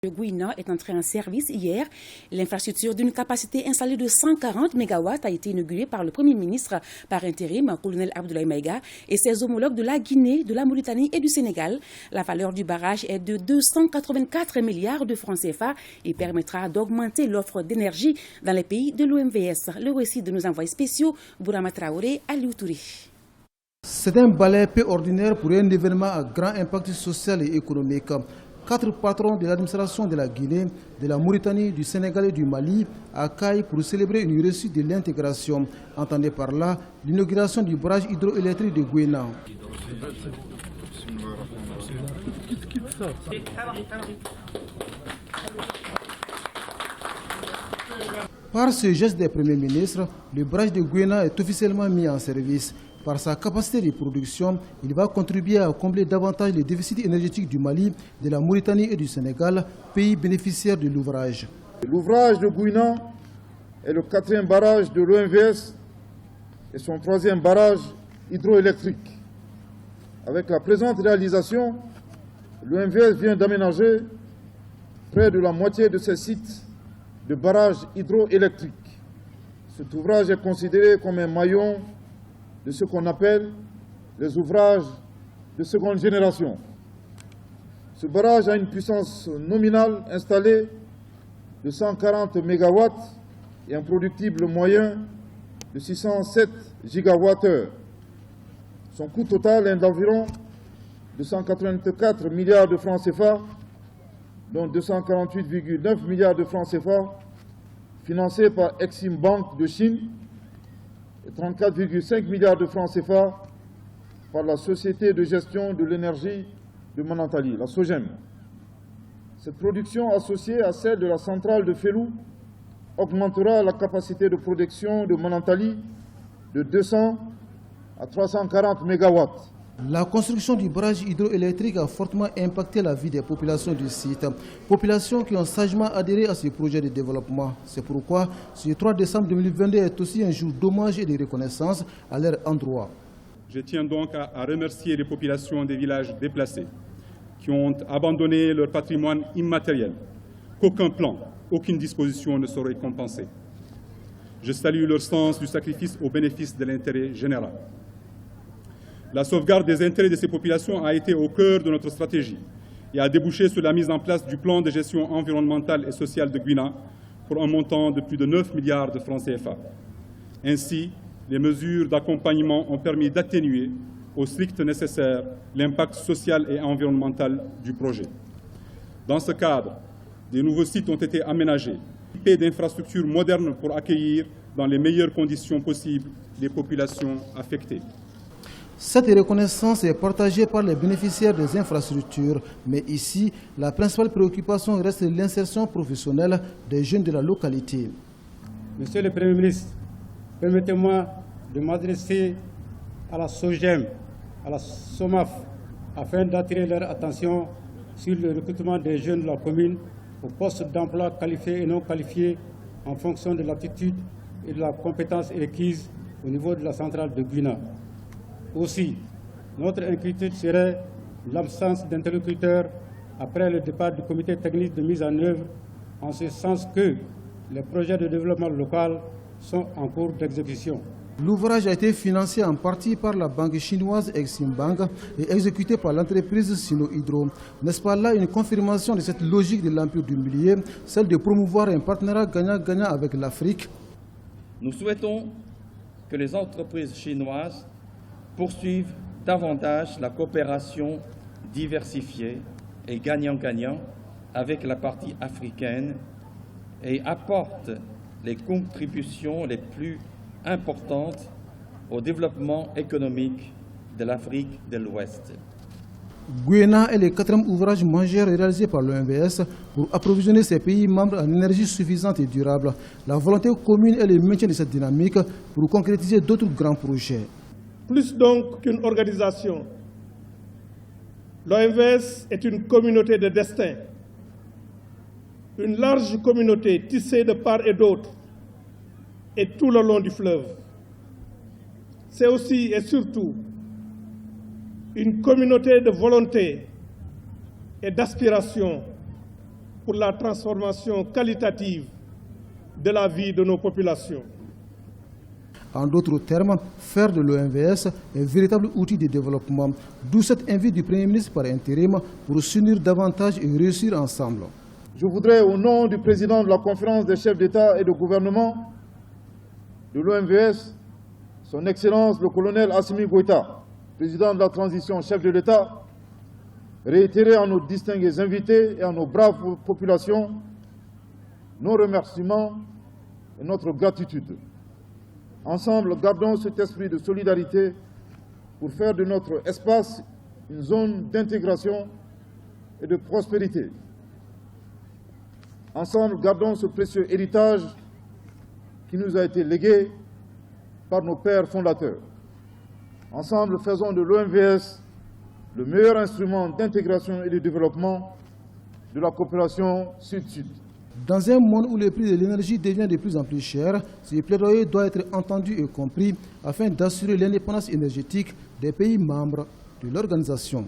Le Gouina est entré en service hier. L'infrastructure d'une capacité installée de 140 MW a été inaugurée par le Premier ministre par intérim, colonel Abdoulaye Maïga, et ses homologues de la Guinée, de la Mauritanie et du Sénégal. La valeur du barrage est de 284 milliards de francs CFA et permettra d'augmenter l'offre d'énergie dans les pays de l'OMVS. Le récit de nos envoyés spéciaux, Bourama Traoré, Aliou Touré. C'est un balai peu ordinaire pour un événement à grand impact social et économique. 4 patrons de l'administration de la Guinée, de la Mauritanie, du Sénégal et du Mali accueillent pour célébrer une réussite de l'intégration. Entendez par là l'inauguration du barrage hydroélectrique de Gouina. Par ce geste des premiers ministres, le barrage de Gouina est officiellement mis en service. Par sa capacité de production, il va contribuer à combler davantage les déficits énergétiques du Mali, de la Mauritanie et du Sénégal, pays bénéficiaires de l'ouvrage. L'ouvrage de Gouina est le 4e barrage de l'OMVS et son 3e barrage hydroélectrique. Avec la présente réalisation, l'OMVS vient d'aménager près de la moitié de ses sites de barrages hydroélectriques. Cet ouvrage est considéré comme un maillon de ce qu'on appelle les ouvrages de seconde génération. Ce barrage a une puissance nominale installée de 140 MW et un productible moyen de 607 GWh. Son coût total est d'environ 284 milliards de francs CFA, dont 248,9 milliards de francs CFA financés par Exim Bank de Chine, et 34,5 milliards de francs CFA par la Société de gestion de l'énergie de Manantali, la SOGEM. Cette production associée à celle de la centrale de Fellou augmentera la capacité de production de Manantali de 200 à 340 MW. La construction du barrage hydroélectrique a fortement impacté la vie des populations du site. Populations qui ont sagement adhéré à ce projet de développement. C'est pourquoi ce 3 décembre 2022 est aussi un jour d'hommage et de reconnaissance à leur endroit. Je tiens donc à remercier les populations des villages déplacés qui ont abandonné leur patrimoine immatériel, qu'aucun plan, aucune disposition ne saurait compenser. Je salue leur sens du sacrifice au bénéfice de l'intérêt général. La sauvegarde des intérêts de ces populations a été au cœur de notre stratégie et a débouché sur la mise en place du plan de gestion environnementale et sociale de Gouina pour un montant de plus de 9 milliards de francs CFA. Ainsi, les mesures d'accompagnement ont permis d'atténuer au strict nécessaire l'impact social et environnemental du projet. Dans ce cadre, de nouveaux sites ont été aménagés, équipés d'infrastructures modernes pour accueillir dans les meilleures conditions possibles les populations affectées. Cette reconnaissance est partagée par les bénéficiaires des infrastructures, mais ici, la principale préoccupation reste l'insertion professionnelle des jeunes de la localité. Monsieur le Premier ministre, permettez-moi de m'adresser à la SOGEM, à la SOMAF, afin d'attirer leur attention sur le recrutement des jeunes de la commune aux postes d'emploi qualifiés et non qualifiés en fonction de l'aptitude et de la compétence requise au niveau de la centrale de Gouina. Aussi, notre inquiétude serait l'absence d'interlocuteurs après le départ du comité technique de mise en œuvre, en ce sens que les projets de développement local sont en cours d'exécution. L'ouvrage a été financé en partie par la banque chinoise Exim Bank et exécuté par l'entreprise Sino Hydro. N'est-ce pas là une confirmation de cette logique de l'empire du milieu, celle de promouvoir un partenariat gagnant-gagnant avec l'Afrique? Nous souhaitons que les entreprises chinoises poursuivent davantage la coopération diversifiée et gagnant-gagnant avec la partie africaine et apportent les contributions les plus importantes au développement économique de l'Afrique de l'Ouest. Gouina est le 4e ouvrage majeur réalisé par l'OMVS pour approvisionner ces pays membres en énergie suffisante et durable. La volonté commune est le maintien de cette dynamique pour concrétiser d'autres grands projets. Plus donc qu'une organisation, l'OMVS est une communauté de destin, une large communauté tissée de part et d'autre et tout le long du fleuve. C'est aussi et surtout une communauté de volonté et d'aspiration pour la transformation qualitative de la vie de nos populations. En d'autres termes, faire de l'OMVS un véritable outil de développement, d'où cet invite du Premier ministre par intérim pour s'unir davantage et réussir ensemble. Je voudrais, au nom du président de la conférence des chefs d'État et de gouvernement de l'OMVS, son Excellence le colonel Assimi Goïta, président de la transition, chef de l'État, réitérer à nos distingués invités et à nos braves populations nos remerciements et notre gratitude. Ensemble, gardons cet esprit de solidarité pour faire de notre espace une zone d'intégration et de prospérité. Ensemble, gardons ce précieux héritage qui nous a été légué par nos pères fondateurs. Ensemble, faisons de l'OMVS le meilleur instrument d'intégration et de développement de la coopération Sud-Sud. Dans un monde où le prix de l'énergie devient de plus en plus cher, ce plaidoyer doit être entendu et compris afin d'assurer l'indépendance énergétique des pays membres de l'organisation.